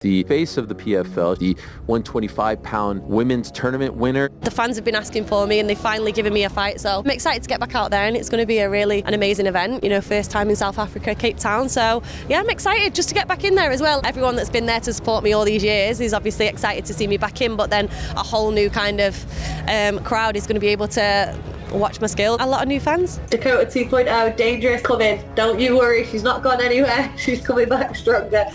the face of the PFL, the 125-pound women's tournament winner. The fans have been asking for me and they've finally given me a fight, so I'm excited to get back out there, and it's going to be an amazing event, you know, first time in South Africa, Cape Town, so yeah, I'm excited just to get back in there as well. Everyone that's been there to support me all these years is obviously excited to see me back in, but then a whole new kind of crowd is going to be able to watch my skill. A lot of new fans. Dakota 2.0, dangerous coming. Don't you worry, she's not gone anywhere. She's coming back stronger.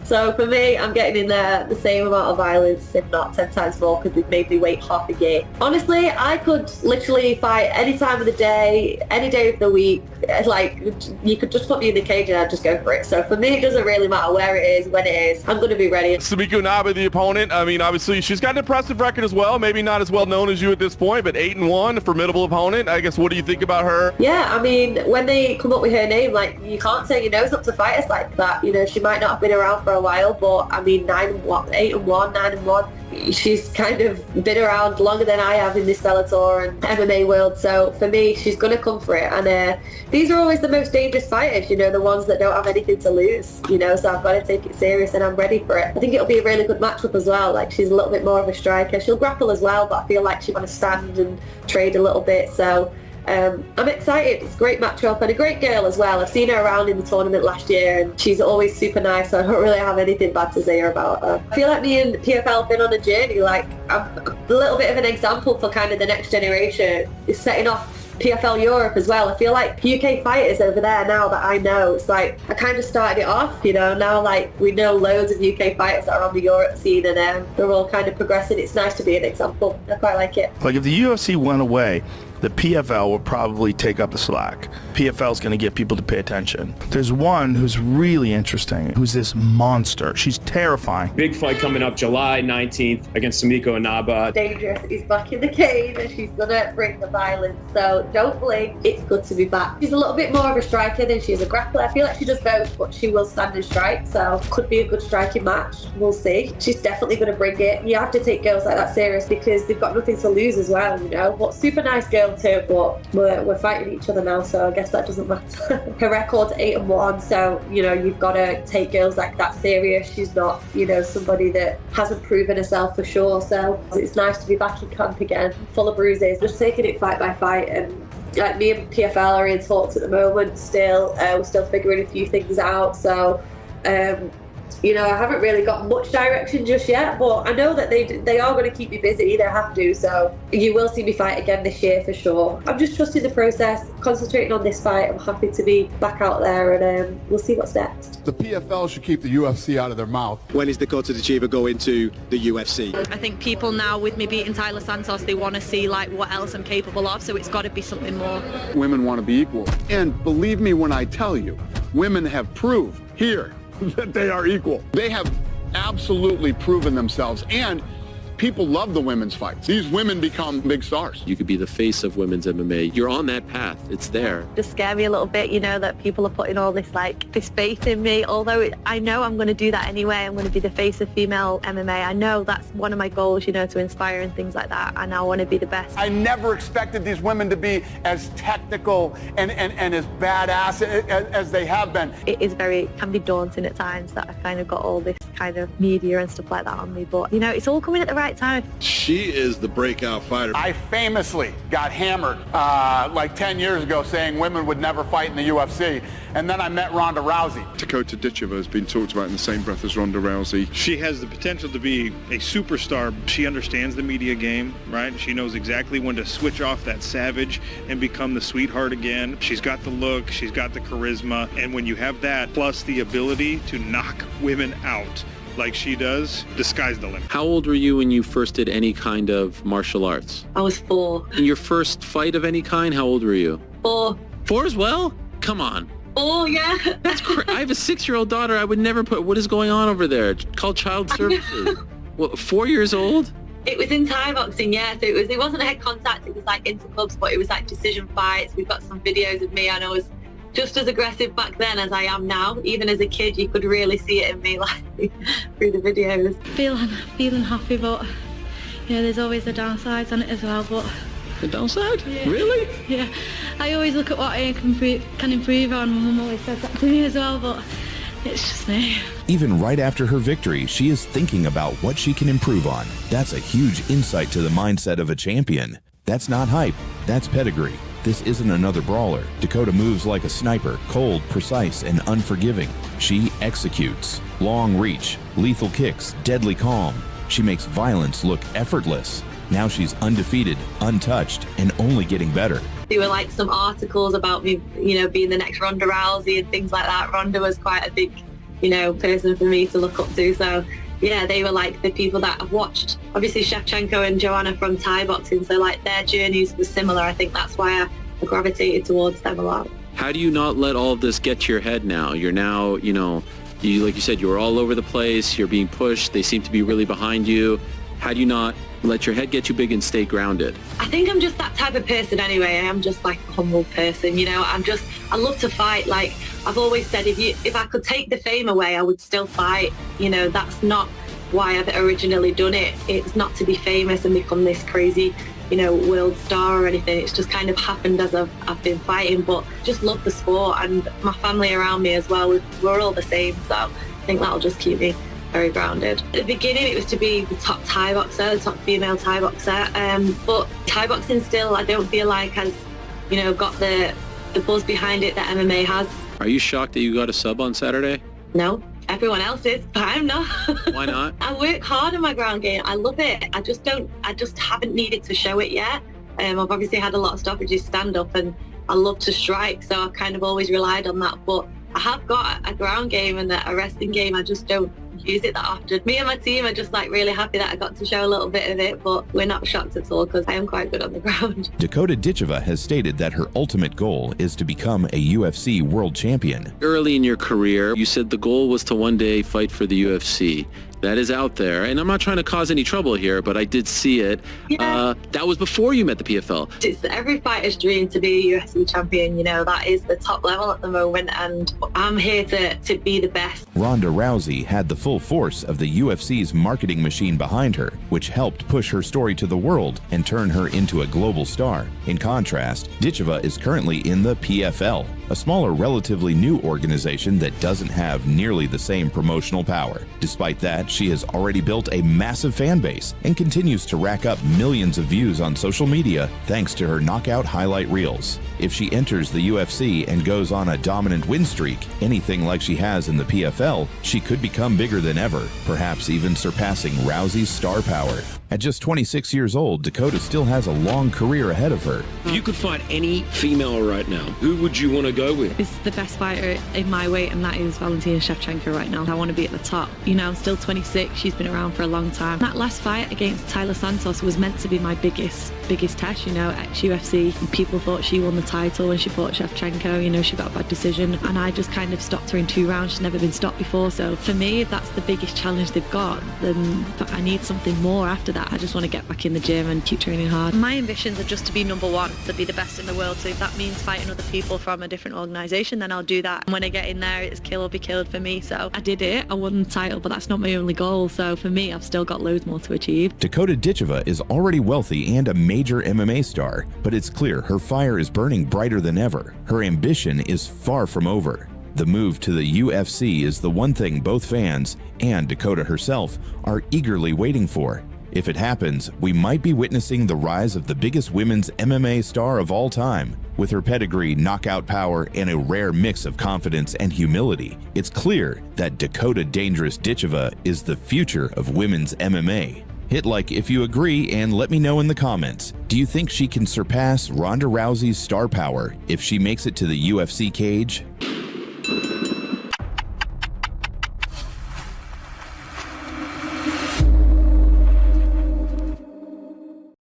So for me, I'm getting in there the same amount of violence, if not 10 times more, because they've made me wait half a year. Honestly, I could literally fight any time of the day, any day of the week. Like, you could just put me in the cage and I'd just go for it. So for me, it doesn't really matter where it is, when it is. I'm going to be ready. Sumiko Inaba, the opponent, I mean, obviously, she's got an impressive record as well. Maybe not as well known as you at this point, but 8-1, a formidable opponent. I guess, what do you think about her? Yeah, I mean, when they come up with her name, like, you can't turn your nose up to fighters like that. You know, she might not have been around for a while, but I mean, 8-1, 9-1. She's kind of been around longer than I have in this Bellator and MMA world, so for me, she's going to come for it. And these are always the most dangerous fighters, you know, the ones that don't have anything to lose, you know, so I've got to take it serious and I'm ready for it. I think it'll be a really good matchup as well. Like, she's a little bit more of a striker. She'll grapple as well, but I feel like she's going to stand and trade a little bit, so I'm excited. It's a great matchup and a great girl as well. I've seen her around in the tournament last year and she's always super nice, so I don't really have anything bad to say about her. I feel like me and PFL have been on a journey. Like, I'm a little bit of an example for kind of the next generation. It's setting off PFL Europe as well. I feel like UK fighters over there now that I know, it's like I kind of started it off, you know, now like we know loads of UK fighters that are on the Europe scene and they're all kind of progressing. It's nice to be an example. I quite like it. Like, if the UFC went away, the PFL will probably take up the slack. PFL is going to get people to pay attention. There's one who's really interesting, who's this monster. She's terrifying. Big fight coming up July 19th against Sumiko Inaba. Dangerous is back in the cage and she's going to bring the violence, so don't blink. It's good to be back. She's a little bit more of a striker than she is a grappler. I feel like she does both, but she will stand and strike, so could be a good striking match. We'll see. She's definitely going to bring it. You have to take girls like that serious because they've got nothing to lose as well, you know. But super nice girl too, but we're fighting each other now, so I guess that doesn't matter. Her record's 8-1, so you know, you've got to take girls like that serious. She's not, you know, somebody that hasn't proven herself for sure, so it's nice to be back in camp again, full of bruises, just taking it fight by fight. And like, me and PFL are in talks at the moment still. We're still figuring a few things out, so you know, I haven't really got much direction just yet, but I know that they are going to keep me busy. They have to, so you will see me fight again this year for sure. I'm just trusting the process, concentrating on this fight. I'm happy to be back out there, and we'll see what's next. The PFL should keep the UFC out of their mouth. When is Dakota Ditcheva going to the UFC? I think people now, with me beating Tyler Santos, they want to see like what else I'm capable of, so it's got to be something more. Women want to be equal. And believe me when I tell you, women have proved here that they are equal. They have absolutely proven themselves, and people love the women's fights. These women become big stars. You could be the face of women's MMA. You're on that path. It's there. Just scare me a little bit, you know, that people are putting all this faith in me, although I know I'm going to do that anyway. I'm going to be the face of female MMA. I know that's one of my goals, you know, to inspire and things like that, and I want to be the best. I never expected these women to be as technical and as badass as they have been. It is can be daunting at times that I kind of got all this kind of media and stuff like that on me, but you know, it's all coming at the right time. She is the breakout fighter. I famously got hammered like 10 years ago saying women would never fight in the UFC, and then I met Ronda Rousey. Dakota Ditcheva has been talked about in the same breath as Ronda Rousey. She has the potential to be a superstar. She understands the media game, right? She knows exactly when to switch off that savage and become the sweetheart again. She's got the look, she's got the charisma, and when you have that, plus the ability to knock women out like she does, the sky's the limit. How old were you when you first did any kind of martial arts? I was 4. In your first fight of any kind, how old were you? 4. 4 as well? Come on. Oh, yeah. That's I have a 6-year-old daughter. I would never put... What is going on over there? It's called child services. What, 4 years old? It was in Thai boxing, yeah. So it wasn't head contact. It was like interclubs, but it was like decision fights. We've got some videos of me, and I was just as aggressive back then as I am now. Even as a kid, you could really see it in me, like through the videos. Feeling happy, but yeah, there's always the downsides on it as well. But the downside? Yeah. Really? Yeah, I always look at what I can improve on. My mum always says that to me as well. But It's just me. Even right after her victory, she is thinking about what she can improve on. That's a huge insight to the mindset of a champion. That's not hype, that's pedigree. This isn't another brawler. Dakota moves like a sniper, cold, precise, and unforgiving. She executes. Long reach, lethal kicks, deadly calm. She makes violence look effortless. Now she's undefeated, untouched, and only getting better. There were like some articles about me, you know, being the next Ronda Rousey and things like that. Ronda was quite a big, you know, person for me to look up to. So yeah, they were like the people that I've watched. Obviously Shevchenko and Joanna from Thai boxing, so like their journeys were similar. I think that's why I gravitated towards them a lot. How do you not let all of this get to your head now? You're now, you know, like you said, you were all over the place. You're being pushed. They seem to be really behind you. How do you not let your head get too big and stay grounded? I think I'm just that type of person anyway. I am just like a humble person, you know. I love to fight. Like I've always said, if I could take the fame away, I would still fight. You know, that's not why I've originally done it. It's not to be famous and become this crazy, you know, world star or anything. It's just kind of happened as I've been fighting, but just love the sport, and my family around me as well. We're all the same, so I think that'll just keep me very grounded. At the beginning it was to be the top Thai boxer, the top female Thai boxer, but Thai boxing still, I don't feel like has, you know, got the buzz behind it that MMA has. Are you shocked that you got a sub on Saturday? No, everyone else is, but I'm not. Why not? I work hard on my ground game. I love it. I just haven't needed to show it yet. I've obviously had a lot of stoppages stand up, and I love to strike, so I've kind of always relied on that, but I have got a ground game and a wrestling game. I just don't use it that often. Me and my team are just like really happy that I got to show a little bit of it, but we're not shocked at all because I am quite good on the ground. Dakota Ditcheva has stated that her ultimate goal is to become a UFC world champion. Early in your career, you said the goal was to one day fight for the UFC. That is out there, and I'm not trying to cause any trouble here, but I did see it. Yeah. That was before you met the PFL. It's every fighter's dream to be a UFC champion. You know, that is the top level at the moment, and I'm here to be the best. Ronda Rousey had the full force of the UFC's marketing machine behind her, which helped push her story to the world and turn her into a global star. In contrast, Ditcheva is currently in the PFL, a smaller, relatively new organization that doesn't have nearly the same promotional power. Despite that, she has already built a massive fan base and continues to rack up millions of views on social media thanks to her knockout highlight reels. If she enters the UFC and goes on a dominant win streak, anything like she has in the PFL, she could become bigger than ever, perhaps even surpassing Rousey's star power. At just 26 years old, Dakota still has a long career ahead of her. If you could fight any female right now, who would you want to go with? It's the best fighter in my weight, and that is Valentina Shevchenko right now. I want to be at the top. You know, I'm still 26. She's been around for a long time. That last fight against Taylor Santos was meant to be my biggest test, you know, ex-UFC. People thought she won the title when she fought Shevchenko. You know, she got a bad decision, and I just kind of stopped her in 2 rounds. She's never been stopped before. So for me, if that's the biggest challenge they've got, then I need something more after that. I just want to get back in the gym and keep training hard. My ambitions are just to be #1, to be the best in the world. So if that means fighting other people from a different organisation, then I'll do that. And when I get in there, it's kill or be killed for me. So I did it. I won the title, but that's not my only goal. So for me, I've still got loads more to achieve. Dakota Ditcheva is already wealthy and a major MMA star, but it's clear her fire is burning brighter than ever. Her ambition is far from over. The move to the UFC is the one thing both fans and Dakota herself are eagerly waiting for. If it happens, we might be witnessing the rise of the biggest women's MMA star of all time. With her pedigree, knockout power, and a rare mix of confidence and humility, it's clear that Dakota Dangerous Ditcheva is the future of women's MMA. Hit like if you agree and let me know in the comments. Do you think she can surpass Ronda Rousey's star power if she makes it to the UFC cage?